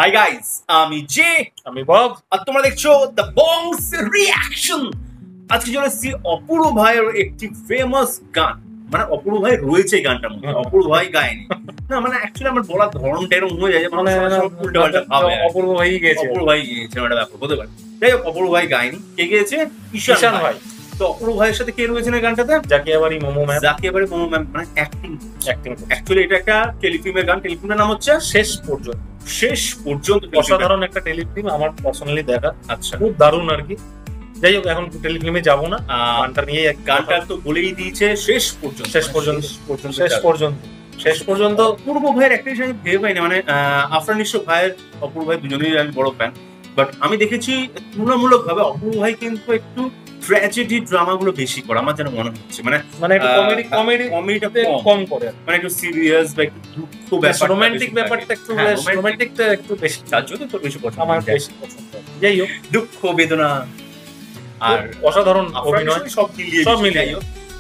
Hi guys, আমি J, আমি Bob, আর তোমরা দেখছো দ্য বংস রিঅ্যাকশন। আজকে চলে এসেছি অপূর্ব ভাইয়ের একটি ফেমাস গান। মানে অপূর্ব ভাই রয়েছে এই গানটার মধ্যে, অপূর্ব ভাই গায়নি না। মানে অ্যাকচুয়ালি আমার বলার ধরনটা এরকম হয়ে যায়, মানে উল্টো পাল্টা ভাবে। অপূর্ব ভাই গেছে, অপূর্ব ভাই গিয়েছে, একটা ব্যাপার হতে পারে। যাই হোক, অপূর্ব ভাই গায়নি, কে গিয়েছে? ঈশান ভাই। তো অপূর্ব ভাইয়ের সাথে কে রয়েছে এই গানটাতে? জাকিয়া বাড়ি মোমো ম্যাম। জাকিয়া বাড়ি মোমো ম্যাম মানে অ্যাক্টিং। অ্যাকচুয়ালি এটা একটা টেলিফিল্মের গান। টেলিফিল্মের নাম হচ্ছে শেষ পর্যন্ত। শেষ পর্যন্ত অসাধারণ একটা টেলিফিল্ম, আমার পার্সোনালি দেখা। আচ্ছা, খুব দারুণ আর কি। যাই হোক, এখন টেলিফিল্মে যাবো না, গানটা নিয়ে। গানটা তো বলেই দিয়েছে শেষ পর্যন্ত। শেষ পর্যন্ত, শেষ পর্যন্ত, শেষ পর্যন্ত। অপূর্ব ভাইয়ের একটা জিনিস আমি ভেবে পাই না, মানে আফরান নিশো ভাইয়ের, অপূর্ব ভাই দুজনেই আমি বড় ফ্যান। বাট আমি দেখেছি তুলনামূলক ভাবে অপূর্ব ভাই কিন্তু একটু ট্র্যাজেডি ড্রামা গুলো বেশি করে আমার যেন মনে হচ্ছে। মানে একটু কমেডিটা কম করে, মানে একটু সিরিয়াস বা একটু দুঃখ ব্যাপার, রোমান্টিক ব্যাপারটা একটু রোমান্টিকটা একটু বেশি। তার জন্য তো বেশি পছন্দ, আমার বেশি পছন্দ। যাই হোক, দুঃখ বেদনা আর অসাধারণ অভিনয় সব মিলিয়ে।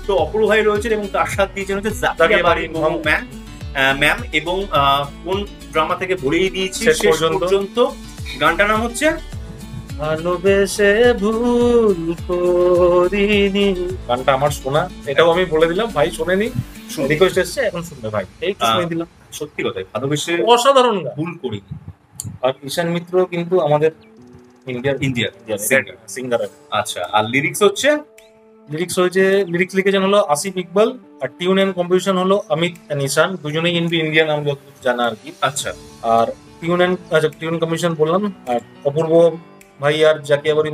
তো অপূর্ব ভাই রয়েছেন এবং তার সাথে দিয়েছেন হচ্ছে জাকিয়া বাড়ি মোমো ম্যাম, এবং কোন ড্রামা থেকে বলেই দিয়েছি শেষ পর্যন্ত। গানটার নাম হচ্ছে ভালোবেসে ভুল করিনি। গানটা আমার শোনা, এটাও আমি বলে দিলাম। ভাই শোনেনি, রিকোয়েস্ট এসেছে, এখন শুনবে ভাই। এই শুনে দিলাম। সত্যি কথাই ভালোবেসে অসাধারণ গান, ভুল করিনি। আর ঈশান মিত্র কিন্তু আমাদের ইন্ডিয়ার সিঙ্গার। আচ্ছা, আর লিরিক্স হচ্ছে? লিরিক্স লিখেছেন হলো আসিফ ইকবাল, আর টিউন এন্ড কম্পোজিশন হলো অমিত ঈশান, দুজনেই কিন্তু ইন্ডিয়ান, আমি যতটুকু জানা আর কি। আচ্ছা, আর টিউন কম্পোজিশন বললাম, আর অপূর্ব ভাই আর জাকিয়া বাড়ি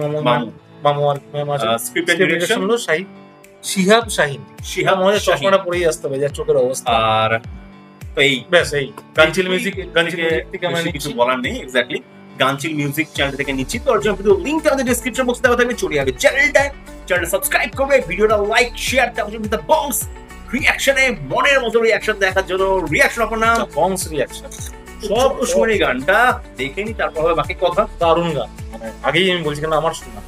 মামু আর ম্যাম আছে। স্ক্রিপ্ট এন্ড ডিরেকশন হলো শিহাব শাহিন। আমাদের চশমাটা পরেই আসতে হবে, যা চোখের অবস্থা। আর এই ব্যাস, এই গানচিল মিউজিক থেকে মানে কিছু বলার নেই। এক্স্যাক্টলি, গানচিল মিউজিক চ্যানেল থেকে নিচ্ছি। তো অর্জন লিংক আমাদের ডেসক্রিপশন বক্সে দেওয়া থাকবে, চলে যাবে চ্যানেলটা সাবস্ক্রাইব করবে, ভিডিওটা লাইক শেয়ার, তারপর দ্য বংস রিঅ্যাকশনে মনের মতো রিঅ্যাকশন দেখার জন্য রিঅ্যাকশন আপনার নাম বংস রিঅ্যাকশন। সব শুনে গানটা দেখে নি, তারপর হবে বাকি কথা। দারুণ গান, মানে আগেই আমি বলছি কেন আমার শোনা।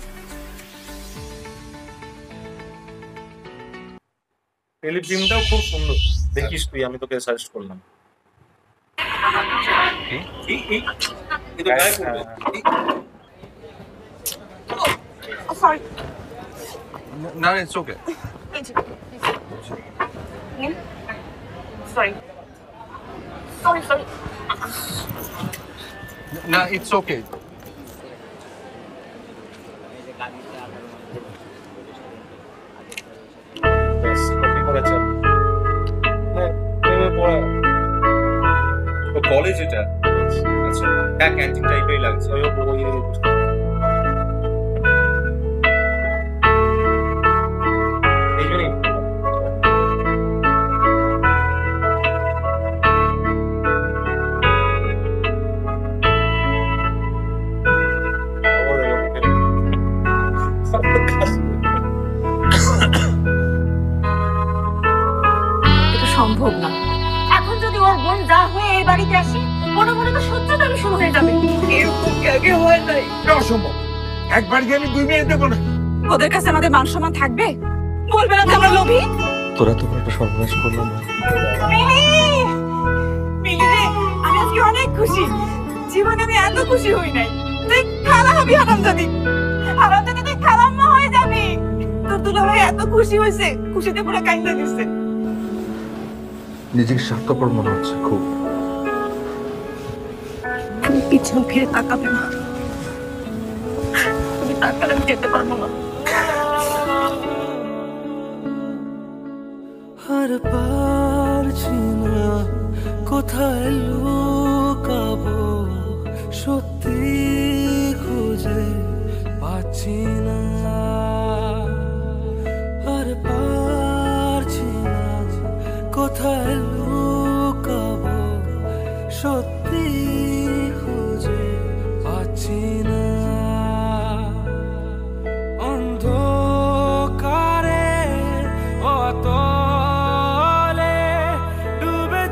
টেলিফিল্মটাও খুব সুন্দর, দেখিস তুই, আমি তোকে সাজেস্ট করলাম। Sorry. No, it's okay. Sorry. No, it's okay. College এটা? আচ্ছা, হ্যাঁ, ক্যান্টিন টাইপেরই লাগছে। সম্ভব না। এখন যদি ওর বোন যা হয়ে এই বাড়িতে আসে, মনে মনে তো শত্রুতা শুরু হয়ে যাবে। এরকম আগে হয় নাই। অসম্ভব, একবার গিয়ে আমি 2 মিনিট দেবো না। ওদের কাছে আমাদের মান সম্মান থাকবে? বলবে না যে আমরা লোভী? তোরা তো একটা সর্বনাশ করলো না। মিলি রে, আমি আজকে অনেক খুশি। জীবনে আমি এত খুশি হই নাই। তুই খালা হবি হারামজাদি, তুই খালাম্মা হয়ে যাবি। তোর দুলাভাই এত খুশি হয়েছে, খুশিতে পুরো কাইন্দা দিচ্ছে। নিজেকে স্বার্থপর মনে হচ্ছে খুব। তুমি পিছন ফিরে তাকাবে না, তুমি তাকালে আমি যেতে পারবো না। আর পারছি না কোথায় লুকাবো, সত্যি খুঁজে পাচ্ছি না। আর পারছি না কোথায় লুকাবো, সত্যি খুঁজে পাচ্ছি না। অন্ধকারে অতলে ডুবে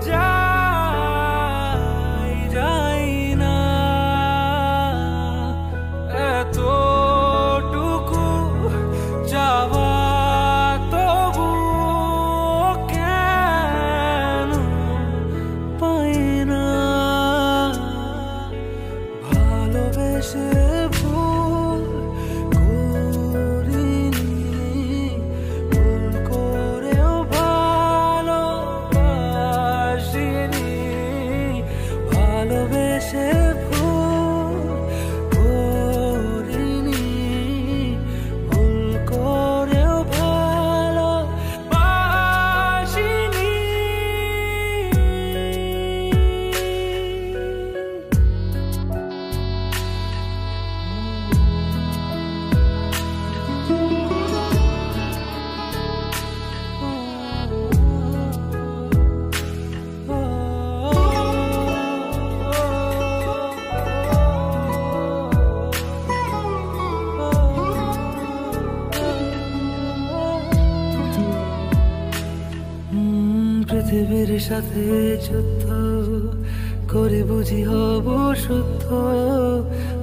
যাই না, এতটুকু যাওয়া তবু কেন পাই না। ভালোবেসে ভুল করিনি, ভুল করেও ভালোবাসিনি, ভালোবেসে ভুল করিনি, ভুল করেও ভালোবাসিনি। পৃথিবীর সাথে যুদ্ধ করে বুঝি হব শুদ্ধ,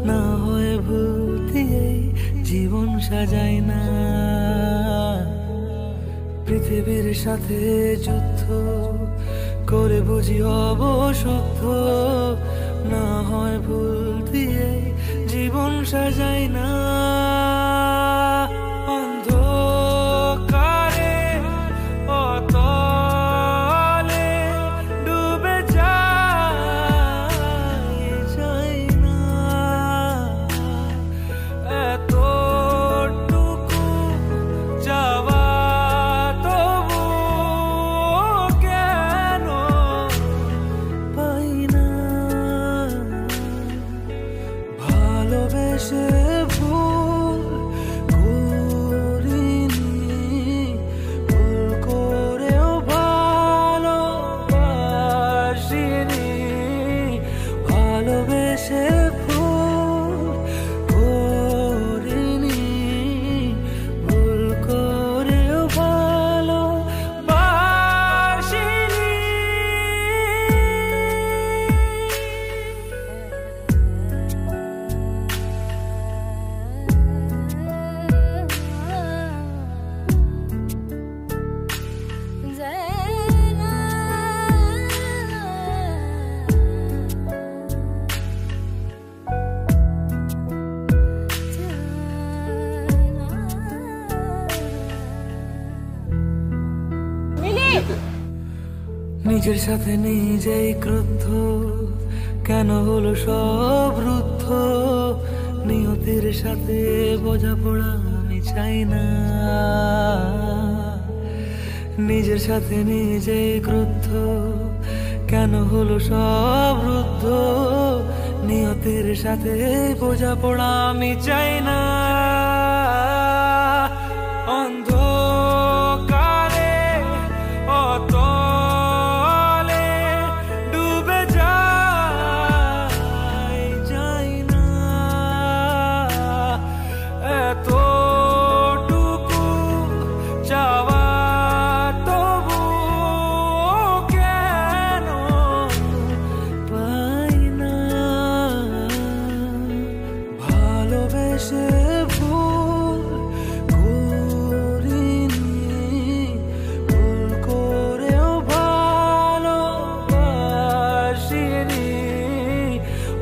না হয় ভুল দিয়ে জীবন সাজাই না। পৃথিবীর সাথে যুদ্ধ করে বুঝি হব শুদ্ধ, না হয় ভুল দিয়ে জীবন সাজাই না। অন্ধকারে অতলে ডুবে যাই না, এতটুকু যাওয়া তবু কেন পাই না। ভালোবেসে ভুল করিনি, ভুল করেও ভালোবাসিনি, ভালোবেসে ভুল করিনি, ভুল করেও ভালোবাসিনি। নিজের সাথে নিজেই ক্রুদ্ধ, কেন হলো সব রুদ্ধ, নিয়তির সাথে বোঝাপড়া আমি চাই না। নিজের সাথে নিজেই ক্রুদ্ধ, কেন হলো সব রুদ্ধ, নিয়তির সাথে বোঝাপড়া আমি চাই না। অন্ধকারে অতলে ডুবে যাই না, এতটুকু চাওয়া তবু কেন পাই না। ভালোবেসে ভুল করিনি, ভুল করেও ভালোবাসিনি,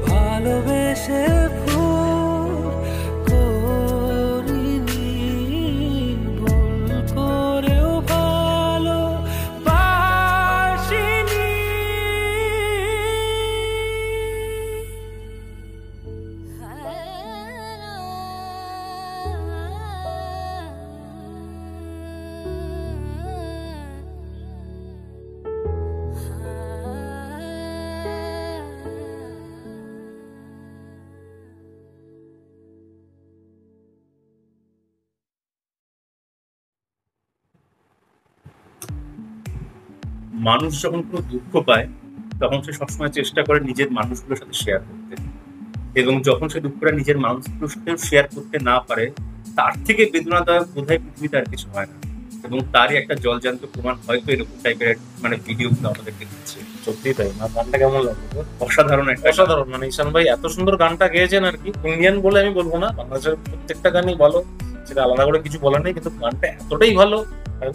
ভালোবেসে ভুল করিনি, ভুল করেও ভালোবাসিনি। মানুষ যখন কোনো দুঃখ পায় তখন সে সবসময় চেষ্টা করে নিজের মানুষগুলোর সাথে শেয়ার করতে, এবং যখন সে দুঃখটা নিজের মানুষগুলোর সাথে শেয়ার করতে না পারে, তার থেকে বেদনাদায়ক বোধহয় পৃথিবীতে আর কিছু হয় না। এবং তারই একটা জলজান্ত প্রমাণ হয়তো এরকম টাইপের মানে ভিডিওগুলো আমাদেরকে দিচ্ছে। সত্যি তাই না? গানটা কেমন লাগলো? অসাধারণ একটা অসাধারণ, মানে ঈশান ভাই এত সুন্দর গানটা গেয়েছেন আর কি। ইন্ডিয়ান বলে আমি বলবো না, বাংলাদেশের প্রত্যেকটা গানই ভালো, সেটা আলাদা করে কিছু বলার নেই, কিন্তু গানটা এতটাই ভালো আর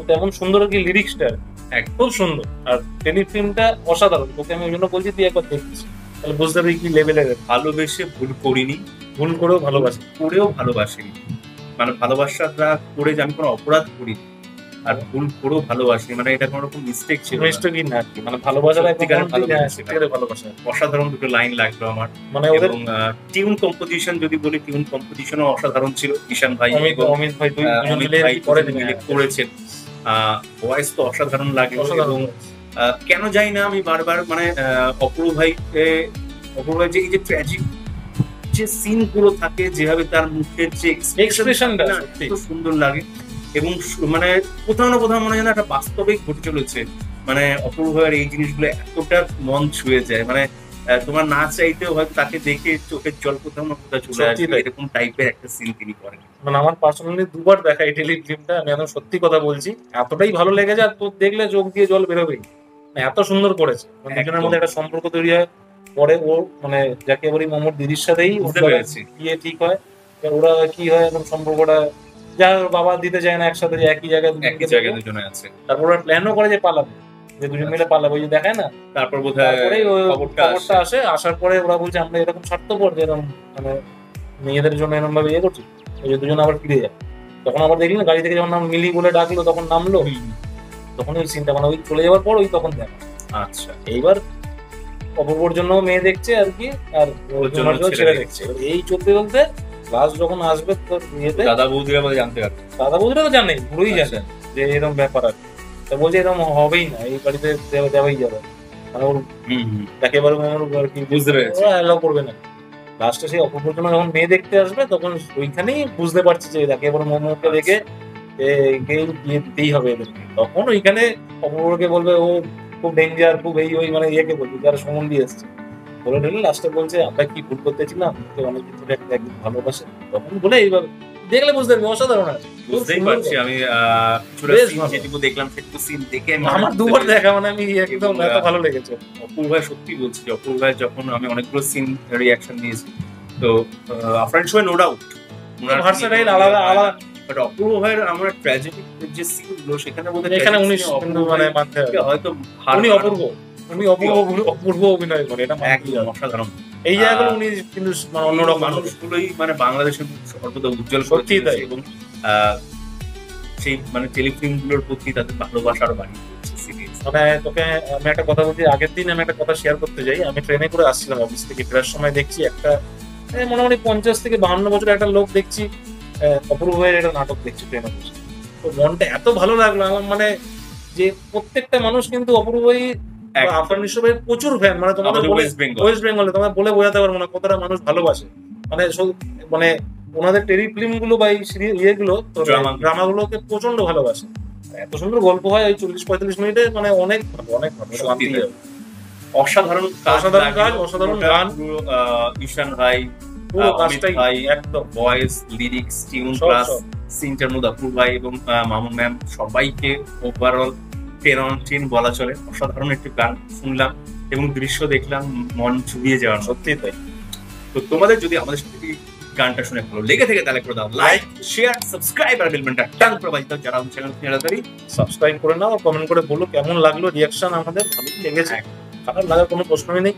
তেমন সুন্দর আর কি লিরিক্সটা খুব সুন্দর। আর টেলিফিল্মটা অসাধারণ, তোকে আমি ওই জন্য বলছি তুই একবার দেখিস। তাহলে বুঝতে পারি কি লেভেলের। ভালোবেসে ভুল করিনি, ভুল করেও ভালোবাসি, করেও ভালোবাসিনি, মানে ভালোবাসাটা করে যে আমি কোনো অপরাধ করি আর ভুল করেও ভালোবাসিনি, মানে এটা কোনো রকম মিস্টেক ছিল না। মিস্টেকই না আর কি, মানে ভালোবাসাটা সত্যিকারের ভালোবাসা। সত্যিকারের ভালোবাসা। অসাধারণ দুটো লাইন লাগলো আমার। মানে ওদের এবং টিউন কম্পোজিশন যদি বলি, টিউন কম্পোজিশনও অসাধারণ ছিল। ঈশান ভাই এবং অমিত ভাই দুই অমিত মিলে ভাই করে মিলে করেছেন। ভয়েস তো অসাধারণ লাগে। এবং কেন জানি না আমি বারবার মানে অপূর্ব ভাই যে এই যে ট্র্যাজিক যে সিন গুলো থাকে, যেভাবে তার মুখের যে এক্সপ্রেশনটা খুব সুন্দর লাগে। এবং মানে কোথাও না কোথাও মনে হয় না একটা বাস্তবিক ঘটে চলেছে। মানে অপূর্ব ভাইয়ের এই জিনিসগুলো এতটা মন ছুঁয়ে যায়, মানে তোমার না চাইতেও হয়তো তাকে দেখে চোখের জল কোথাও না কোথাও চলে আসবে, এরকম টাইপের একটা সিন তিনি করেন। মানে আমার পার্সোনালি দুবার দেখা এই টেলিফিল্মটা, আমি একদম সত্যি কথা বলছি, এতটাই ভালো লেগেছে। আর তোর দেখলে চোখ দিয়ে জল বেরোবেই, এত সুন্দর করেছে। দুজনের মধ্যে একটা সম্পর্ক তৈরি হয়। পরে ও মানে যাকে বলি মোমোর দিদির সাথেই বিয়ে ঠিক হয়। ওরা কি হয় এখন সম্পর্কটা, যার বাবা দিতে চায় না একসাথে, যে একই জায়গায় দুজনে আছে। তারপর ওরা প্ল্যানও করে যে পালাবে, যে দুজন মিলে পালাবে, ওই যে দেখায় না। তারপর বোধহয় খবরটা আসে, আসার পরে ওরা বলছে আমরা এরকম স্বার্থপর, যে এরকম মানে মেয়েদের জন্য এরকম ভাবে ইয়ে করছি। ওই যে দুজন আবার ফিরে যায়। তখন আবার দেখলি না গাড়ি থেকে যখন মিলি বলে ডাকলো, তখন নামলো, তখন ওই সিনটা মানে ওই চলে যাওয়ার পর ওই তখন দেখা। আচ্ছা, এইবার অপূর্বর জন্য মেয়ে দেখছে আর কি, আর ওর জন্য ছেলে দেখছে। এই চলতে চলতে লাস্ট যখন আসবে তোর ইয়েতে, দাদা বৌদিরা বলে জানতে পারবে, দাদা বৌদিরা তো জানে, পুরোই জানে যে এরকম ব্যাপার আর কি। তা বলছে এরকম হবেই না, এই বাড়িতে দেওয়াই যাবে, মানে ওর একেবারে আর কি বুঝতে পেরেছে, অ্যালাউ করবে না। লাস্টে সেই অপূর্বর জন্য যখন মেয়ে দেখতে আসবে, তখন ওইখানেই বুঝতে পারছি যে একেবারে মোমোকে দেখে বিয়ে দিতেই হবে এদেরকে। তখন ওইখানে অপূর্বকে বলবে ও খুব ডেঞ্জার, খুব এই ওই মানে ইয়েকে বলবে যারা সম্বন্ধী এসছে বলে ঢেলে লাস্টে বলছে আমরা কি ভুল করতেছিলাম, অনেকদিন ধরে একদিন ভালোবাসে। তখন বলে এইভাবে দেখলে বুঝতে পারবি, অসাধারণ আছে। বুঝতেই পারছি আমি যেটুকু দেখলাম সেটুকু সিন দেখে আমার দুবার দেখা, মানে আমি একদম এত ভালো লেগেছে। অপূর্ব ভাই সত্যি বলছি, অপূর্ব ভাই যখন আমি অনেকগুলো সিন রিয়াকশন দিয়েছি, তো আফরান শোয়ে নো ডাউট ভার্সেটাইল আলাদা আলাদা, বাট অপূর্ব ভাইয়ের আমরা ট্র্যাজেডি যে সিন গুলো সেখানে বলতে এখানে 19 কিন্তু মানে মানতে হবে হয়তো উনি অপূর্ব অভিনয় করে, এটা একদম অসাধারণ। এই জায়গাগুলো উনি কিন্তু মানে অন্যরকম মানুষগুলোই মানে বাংলাদেশের সর্বদা উজ্জ্বল সত্যি তাই। এবং সেই মানে টেলিফিল্ম গুলোর প্রতি তাদের ভালোবাসার বাড়ি মানে তোকে আমি একটা কথা বলছি, আগের দিন আমি একটা কথা শেয়ার করতে যাই। আমি ট্রেনে করে আসছিলাম অফিস থেকে, ফেরার সময় দেখছি একটা মোটামুটি 50 থেকে 52 বছরের একটা লোক দেখছি অপূর্ব ভাইয়ের একটা নাটক দেখছি ট্রেনে বসে। তো মনটা এত ভালো লাগলো আমার, মানে যে প্রত্যেকটা মানুষ কিন্তু অপূর্ব ভাই আফরান নিশোর প্রচুর ফ্যান। মানে তোমাদের ওয়েস্ট বেঙ্গলে তোমাদের বলে বোঝাতে পারবো না কতটা মানুষ ভালোবাসে। মানে মানে ওনাদের টেলিফিল্ম গুলো বা ইয়েগুলো ড্রামাগুলোকে প্রচন্ড ভালোবাসে। এত সুন্দর গল্প হয় ওই 40-45 মিনিটে, মানে অনেক ভালো, অনেক ভালো, অসাধারণ কাজ, অসাধারণ গান। ঈশান ভাই ভাই একদম ভয়েস, লিরিক্স, টিউন প্লাস সিনটার মধ্যে অপূর্ব ভাই এবং মামুন ম্যাম সবাইকে ওভারঅল 10 on 10 বলা চলে। অসাধারণ একটি গান শুনলাম এবং দৃশ্য দেখলাম, মন চুবিয়ে যাওয়ার। সত্যি তাই। তো তোমাদের যদি আমাদের সাথে গানটা শুনে ভালো লেগে থাকে তাহলে করে দাও লাইক, শেয়ার, সাবস্ক্রাইব আর বেল বাটনটা টান করে বাজিয়ে দাও। যারা চ্যানেল তাড়াতাড়ি সাবস্ক্রাইব করে নাও, কমেন্ট করে বলো কেমন লাগলো। রিঅ্যাকশন আমাদের ভালোই লেগেছে, খারাপ লাগার কোনো প্রশ্নই নেই।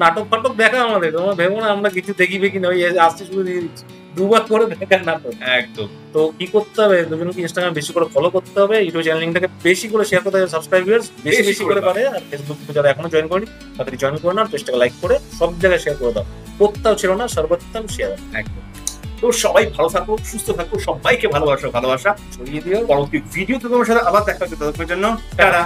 নাটক ফাটক দেখা আমাদের, তোমরা ভেবো না আমরা কিছু দেখি কিনা, ওই আসতে শুরু দিয়ে দিচ্ছি, দুবার করে দেখার নাটক একদম। তো কি করতে হবে, দুজনকে ইনস্টাগ্রাম বেশি করে ফলো করতে হবে, ইউটিউব চ্যানেলটাকে বেশি করে শেয়ার করতে হবে, সাবস্ক্রাইবার্স বেশি বেশি করে পারে। আর ফেসবুক যারা এখনো জয়েন করেনি তাদের জয়েন করে নাও, পেজটাকে লাইক করে সব জায়গায় শেয়ার করে দাও। কোথাও ছিল না, সর্বোত্তম শেয়ার একদম। তো সবাই ভালো থাকো, সুস্থ থাকো, সবাইকে ভালোবাসা ছড়িয়ে দিও। পরবর্তী ভিডিওতে তোমার সাথে আবার দেখা হচ্ছে, ততক্ষণের জন্য টাটা।